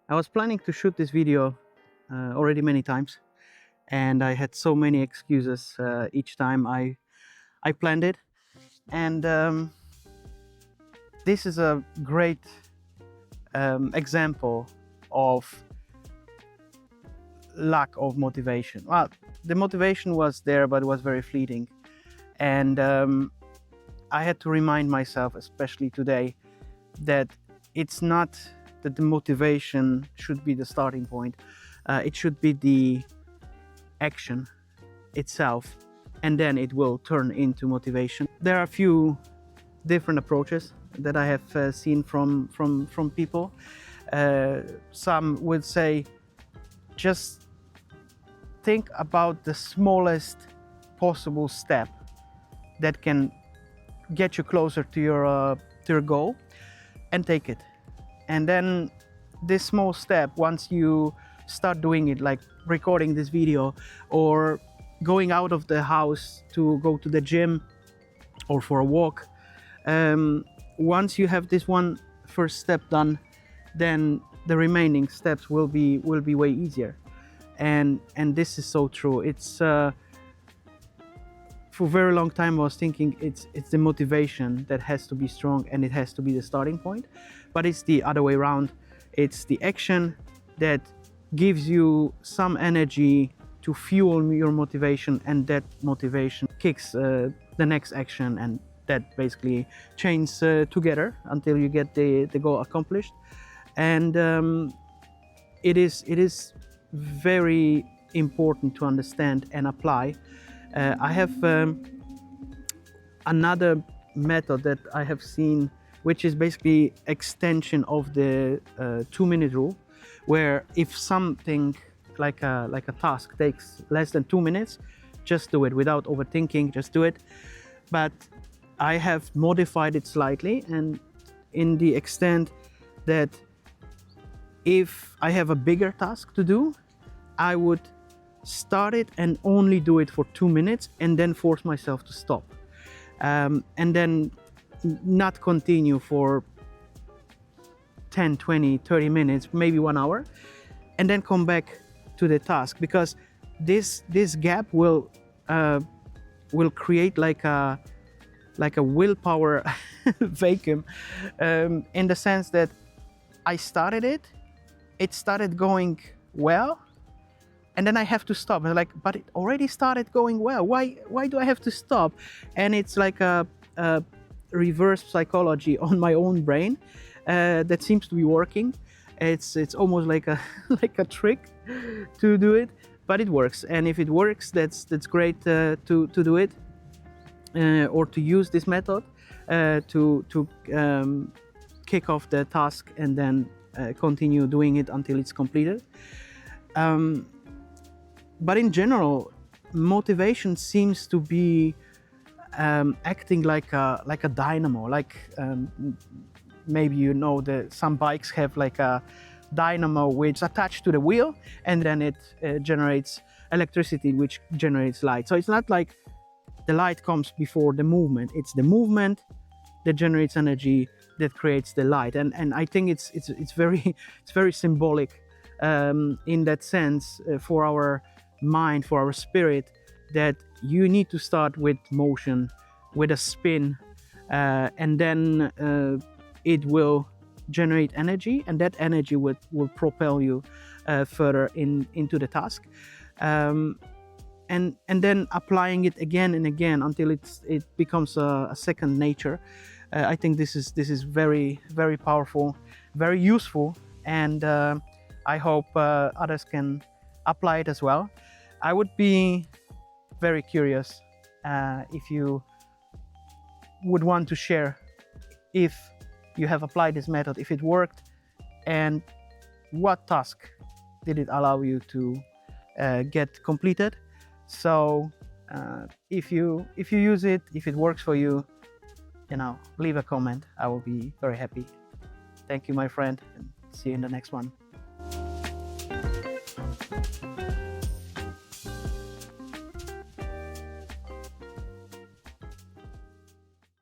I was planning to shoot this video already many times, and I had so many excuses each time I planned it. And this is a great example of lack of motivation. Well, the motivation was there, but it was very fleeting. And I had to remind myself, especially today, that it's not that the motivation should be the starting point. It should be the action itself, and then it will turn into motivation. There are a few different approaches that I have seen from people. Some would say, just think about the smallest possible step that can get you closer to your goal, and take it. And then this small step, once you start doing it, like recording this video or going out of the house to go to the gym or for a walk, once you have this one first step done, then the remaining steps will be way easier. And this is so true. It's for a very long time I was thinking it's the motivation that has to be strong and it has to be the starting point, but it's the other way around. It's the action that gives you some energy to fuel your motivation, and that motivation kicks the next action, and that basically chains together until you get the goal accomplished. And it is very important to understand and apply. I have another method that I have seen, which is basically extension of the 2-minute rule, where if something like a task takes less than 2 minutes, just do it without overthinking, just do it. But I have modified it slightly, and in the extent that if I have a bigger task to do, I would start it and only do it for 2 minutes, and then force myself to stop, and then not continue for 10, 20, 30 minutes, maybe 1 hour, and then come back to the task, because this gap will create like a willpower vacuum, in the sense that I started it started going well, and then I have to stop. I'm like, but it already started going well. Why do I have to stop? And it's like a reverse psychology on my own brain that seems to be working. It's almost like a like a trick to do it, but it works. And if it works, that's great to do it, or to use this method to kick off the task and then continue doing it until it's completed. But in general, motivation seems to be acting like a dynamo. Like maybe you know that some bikes have like a dynamo which is attached to the wheel, and then it generates electricity, which generates light. So it's not like the light comes before the movement. It's the movement that generates energy that creates the light. And I think it's very symbolic in that sense for our mind, for our spirit, that you need to start with motion, with a spin, and then it will generate energy, and that energy will propel you further into the task, and then applying it again and again until it becomes a second nature. I think this is very, very powerful, very useful, and I hope others can apply it as well. I would be very curious if you would want to share if you have applied this method, if it worked, and what task did it allow you to get completed. So if you use it, if it works for you, leave a comment. I will be very happy. Thank you, my friend, and see you in the next one.